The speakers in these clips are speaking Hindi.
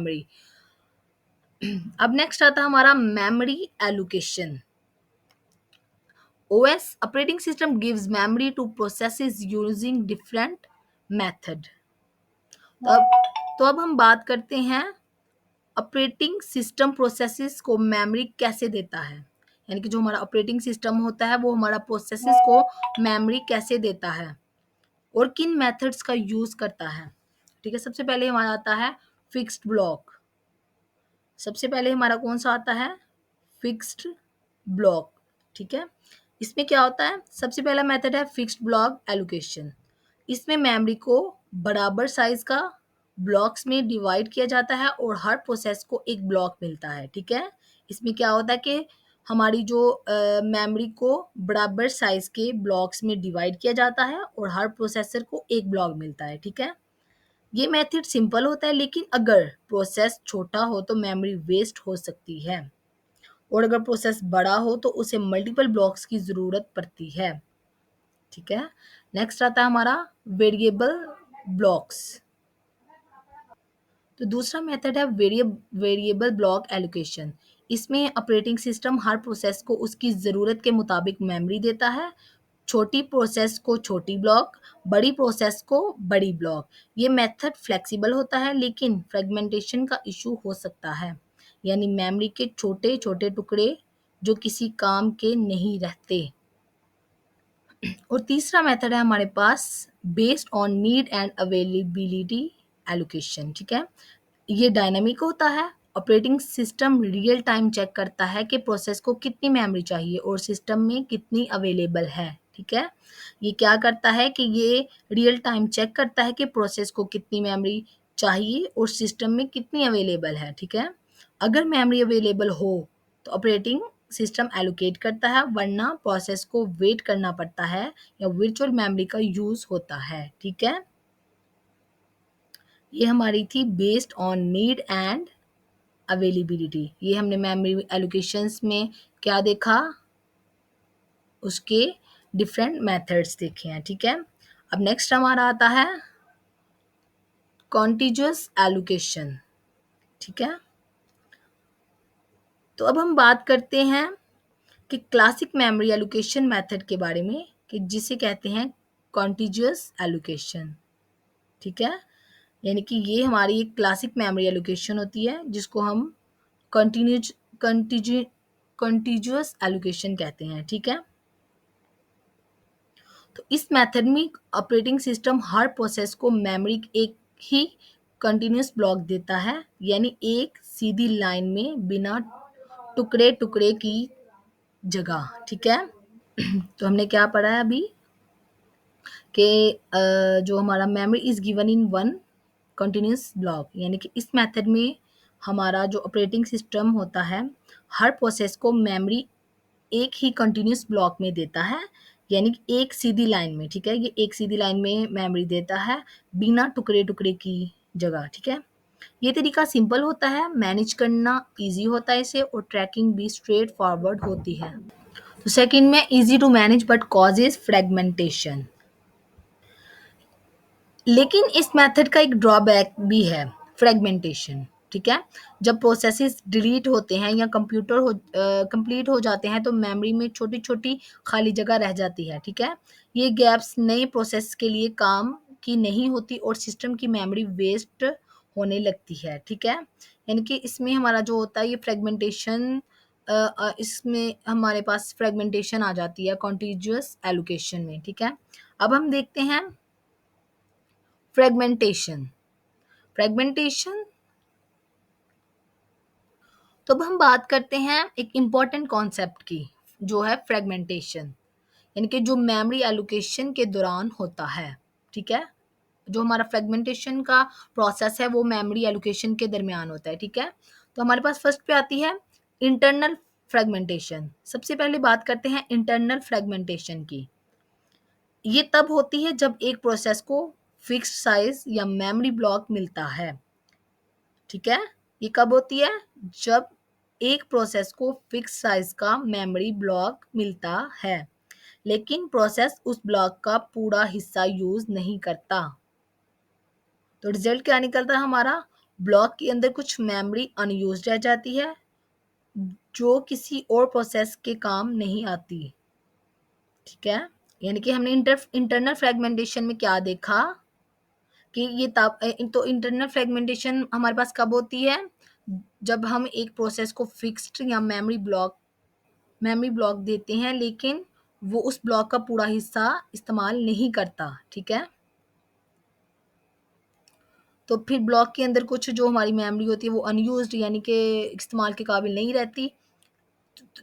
मेमोरी। अब नेक्स्ट आता है हमारा memory allocation. OS operating system gives memory to processes using different method. तो अब हम बात करते हैं ऑपरेटिंग सिस्टम प्रोसेसेस को मेमोरी कैसे देता है, यानी कि जो हमारा ऑपरेटिंग सिस्टम होता है वो हमारा प्रोसेसेस को मेमोरी कैसे देता है और किन मेथड्स का यूज करता है। ठीक है, सबसे पहले हमारा आता है फिक्स्ड ब्लॉक। सबसे पहले हमारा कौन सा आता है, फिक्स्ड ब्लॉक। ठीक है, इसमें क्या होता है, सबसे पहला मेथड है फिक्स्ड ब्लॉक एलोकेशन। इसमें मेमोरी को बराबर साइज का ब्लॉक्स में डिवाइड किया जाता है और हर प्रोसेस को एक ब्लॉक मिलता है। ठीक है, इसमें क्या होता है कि हमारी जो मेमोरी को बराबर साइज के ब्लॉक्स में डिवाइड किया जाता है और हर प्रोसेसर को एक ब्लॉक मिलता है। ठीक है, ये मेथड सिंपल होता है, लेकिन अगर प्रोसेस छोटा हो तो मेमोरी वेस्ट हो सकती है और अगर प्रोसेस बड़ा हो तो उसे मल्टीपल ब्लॉक्स की ज़रूरत पड़ती है। ठीक है, नेक्स्ट आता है हमारा वेरिएबल ब्लॉक्स। तो दूसरा मेथड है वेरिएबल ब्लॉक एलोकेशन। इसमें ऑपरेटिंग सिस्टम हर प्रोसेस को उसकी ज़रूरत के मुताबिक मेमोरी देता है। छोटी प्रोसेस को छोटी ब्लॉक, बड़ी प्रोसेस को बड़ी ब्लॉक। ये मेथड फ्लेक्सिबल होता है, लेकिन फ्रेगमेंटेशन का इशू हो सकता है, यानी मेमोरी के छोटे छोटे टुकड़े जो किसी काम के नहीं रहते। और तीसरा मेथड है हमारे पास based on need and availability allocation. ठीक है, ये डायनामिक होता है। Operating system real time check करता है कि प्रोसेस को कितनी मेमोरी चाहिए और सिस्टम में कितनी अवेलेबल है। ठीक है, ये क्या करता है कि ये रियल टाइम चेक करता है कि प्रोसेस को कितनी मेमोरी चाहिए और सिस्टम में कितनी अवेलेबल है। ठीक है, अगर मेमोरी अवेलेबल हो तो ऑपरेटिंग सिस्टम एलोकेट करता है, वरना प्रोसेस को वेट करना पड़ता है या वर्चुअल मेमोरी का यूज होता है। ठीक है, ये हमारी थी based on need and availability. ये हमने मेमोरी एलोकेशंस में क्या देखा, उसके डिफरेंट मेथड्स देखे हैं। ठीक है, अब नेक्स्ट हमारा आता है कॉन्टिग्युअस एलोकेशन। ठीक है, तो अब हम बात करते हैं कि क्लासिक मेमोरी एलोकेशन मेथड के बारे में, कि जिसे कहते हैं कॉन्टिग्युअस एलोकेशन। ठीक है, यानी कि ये हमारी एक क्लासिक मेमोरी एलोकेशन होती है जिसको हम कंटिन्यूज कंटिग्युअस एलोकेशन कहते हैं। ठीक है, तो इस मेथड में ऑपरेटिंग सिस्टम हर प्रोसेस को मेमोरी एक ही कंटिन्यूस ब्लॉक देता है, यानी एक सीधी लाइन में बिना टुकड़े टुकड़े की जगह। ठीक है, तो हमने क्या पढ़ा है अभी कि जो हमारा memory is given in one continuous block, यानी कि इस मेथड में हमारा जो ऑपरेटिंग सिस्टम होता है हर प्रोसेस को मेमोरी एक ही कंटिन्यूस ब्लॉक में देता है, यानी कि एक सीधी लाइन में। ठीक है, ये एक सीधी लाइन में मेमोरी देता है बिना टुकड़े टुकड़े की जगह। ठीक है, ये तरीका सिंपल होता है, मैनेज करना इजी होता है इसे, और ट्रैकिंग भी स्ट्रेट फॉरवर्ड होती है। तो सेकंड में easy to manage but causes fragmentation. लेकिन इस मेथड का एक ड्रॉबैक भी है, फ्रेगमेंटेशन। ठीक है, जब प्रोसेसेस डिलीट होते हैं या कंप्लीट हो जाते हैं तो मेमोरी में छोटी छोटी खाली जगह रह जाती है। ठीक है, ये गैप्स नए प्रोसेस के लिए काम की नहीं होती और सिस्टम की मेमोरी वेस्ट होने लगती है। ठीक है, यानी कि इसमें हमारा जो होता है ये फ्रेगमेंटेशन, इसमें हमारे पास फ्रेगमेंटेशन आ जाती है कॉन्टिग्युअस एलोकेशन में। ठीक है, अब हम देखते हैं फ्रेगमेंटेशन। फ्रेगमेंटेशन, तो अब हम बात करते हैं एक इम्पॉर्टेंट कॉन्सेप्ट की, जो है फ्रेगमेंटेशन, यानी कि जो मेमोरी एलोकेशन के दौरान होता है। ठीक है, जो हमारा फ्रेगमेंटेशन का प्रोसेस है वो मेमोरी एलोकेशन के दरमियान होता है। ठीक है, तो हमारे पास फर्स्ट पे आती है इंटरनल फ्रेगमेंटेशन। सबसे पहले बात करते हैं इंटरनल फ्रेगमेंटेशन की। ये तब होती है जब एक प्रोसेस को फिक्स्ड साइज या मेमोरी ब्लॉक मिलता है। ठीक है, ये कब होती है, जब एक प्रोसेस को फिक्स साइज का मेमोरी ब्लॉक मिलता है लेकिन प्रोसेस उस ब्लॉक का पूरा हिस्सा यूज नहीं करता। तो रिजल्ट क्या निकलता है हमारा, ब्लॉक के अंदर कुछ मेमोरी अनयूज्ड रह जाती है जो किसी और प्रोसेस के काम नहीं आती। ठीक है, यानी कि हमने इंटरनल फ्रेगमेंटेशन में क्या देखा कि ये तब तो इंटरनल फ्रेगमेंटेशन हमारे पास कब होती है, जब हम एक प्रोसेस को फिक्स्ड या मेमोरी ब्लॉक देते हैं लेकिन वो उस ब्लॉक का पूरा हिस्सा इस्तेमाल नहीं करता। ठीक है, तो फिर ब्लॉक के अंदर कुछ जो हमारी मेमोरी होती है वो अनयूज्ड यानी कि इस्तेमाल के काबिल नहीं रहती,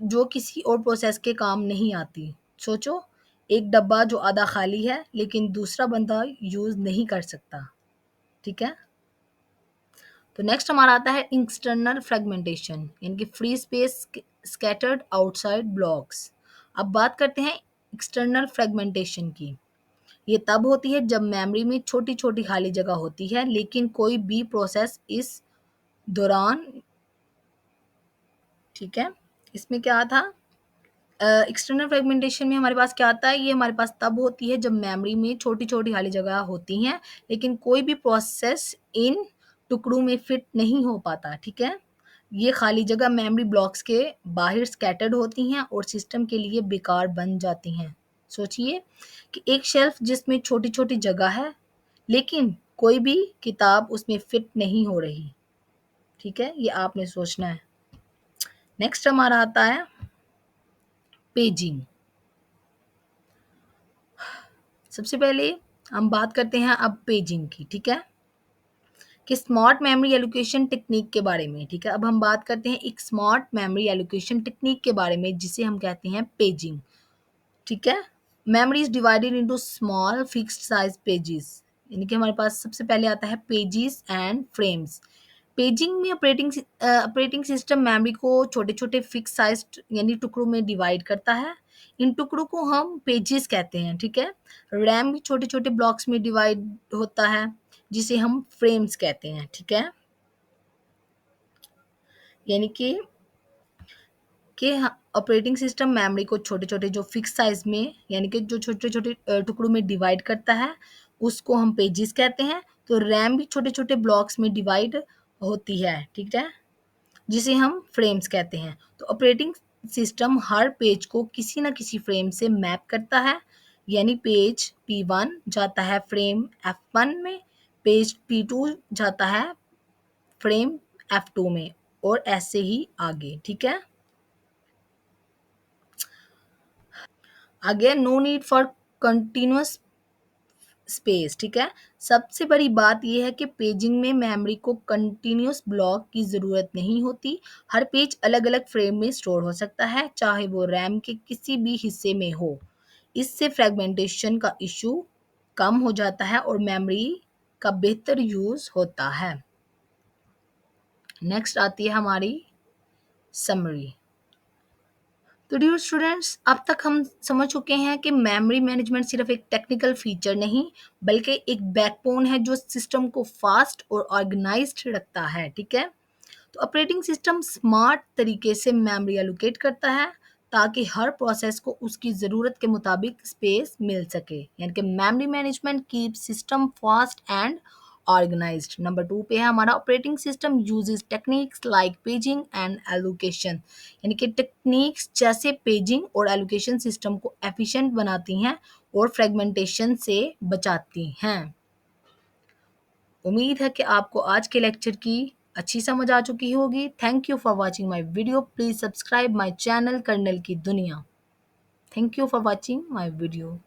जो किसी और प्रोसेस के काम नहीं आती। सोचो, एक डब्बा जो आधा खाली है लेकिन दूसरा बंदा यूज नहीं कर सकता। ठीक है, तो नेक्स्ट हमारा आता है एक्सटर्नल फ्रेगमेंटेशन यानी कि free space scattered outside blocks. अब बात करते हैं एक्सटर्नल फ्रेगमेंटेशन की। ये तब होती है जब मेमोरी में छोटी छोटी खाली जगह होती है लेकिन कोई भी प्रोसेस इस दौरान, ठीक है, इसमें क्या था, एक्सटर्नल फ्रेगमेंटेशन में हमारे पास क्या आता है, ये हमारे पास तब होती है जब मेमोरी में छोटी छोटी खाली जगह होती हैं लेकिन कोई भी प्रोसेस इन टुकड़ों में फिट नहीं हो पाता। ठीक है, ये खाली जगह मेमोरी ब्लॉक्स के बाहर स्कैटर्ड होती हैं और सिस्टम के लिए बेकार बन जाती हैं। सोचिए कि एक शेल्फ जिसमें छोटी छोटी जगह है लेकिन कोई भी किताब उसमें फिट नहीं हो रही। ठीक है, ये आपने सोचना है। नेक्स्ट हमारा आता है पेजिंग। सबसे पहले हम बात करते हैं अब पेजिंग की। ठीक है, कि स्मार्ट मेमोरी एलोकेशन टेक्निक के बारे में। ठीक है, अब हम बात करते हैं एक स्मार्ट मेमोरी एलोकेशन टेक्निक के बारे में जिसे हम कहते हैं पेजिंग। ठीक है, memory is divided into small fixed size pages, यानी कि हमारे पास सबसे पहले आता है पेजेस एंड फ्रेम्स। पेजिंग में ऑपरेटिंग सिस्टम मेमोरी को छोटे छोटे फिक्स साइज यानी टुकड़ों में डिवाइड करता है। इन टुकड़ों को हम पेजेस कहते हैं। ठीक है, रैम भी छोटे छोटे ब्लॉक्स में डिवाइड होता है जिसे हम फ्रेम्स कहते हैं। ठीक है, यानी कि ऑपरेटिंग सिस्टम मेमोरी को छोटे छोटे जो फिक्स साइज में यानी कि जो छोटे छोटे टुकड़ों में डिवाइड करता है उसको हम पेजेस कहते हैं। तो रैम भी छोटे छोटे ब्लॉक्स में डिवाइड होती है। ठीक है, जिसे हम फ्रेम्स कहते हैं। तो ऑपरेटिंग सिस्टम हर पेज को किसी न किसी फ्रेम से मैप करता है, यानी पेज P1 जाता है फ्रेम F1 में, पेज P2 जाता है फ्रेम F2 में और ऐसे ही आगे। ठीक है, आगे no need for continuous space. ठीक है, सबसे बड़ी बात यह है कि पेजिंग में मेमोरी को कंटिन्यूअस ब्लॉक की ज़रूरत नहीं होती। हर पेज अलग अलग फ्रेम में स्टोर हो सकता है चाहे वो रैम के किसी भी हिस्से में हो। इससे फ्रेगमेंटेशन का इशू कम हो जाता है और मेमोरी का बेहतर यूज़ होता है। नेक्स्ट आती है हमारी समरी। तो डियर स्टूडेंट्स, अब तक हम समझ चुके हैं कि मेमोरी मैनेजमेंट सिर्फ एक टेक्निकल फीचर नहीं बल्कि एक बैकबोन है जो सिस्टम को फास्ट और ऑर्गेनाइज्ड रखता है। ठीक है, तो ऑपरेटिंग सिस्टम स्मार्ट तरीके से मेमोरी एलोकेट करता है ताकि हर प्रोसेस को उसकी ज़रूरत के मुताबिक स्पेस मिल सके, यानी कि memory management keep system fast and organised. Number 2 पे है हमारा operating system uses techniques like paging and allocation, यानी कि टेक्निक्स जैसे पेजिंग और एलोकेशन सिस्टम को एफिशिएंट बनाती हैं और फ्रेगमेंटेशन से बचाती हैं। उम्मीद है कि आपको आज के लेक्चर की अच्छी समझ आ चुकी होगी। Thank you for watching my video. Please subscribe my channel kernel की दुनिया। Thank you for watching my video.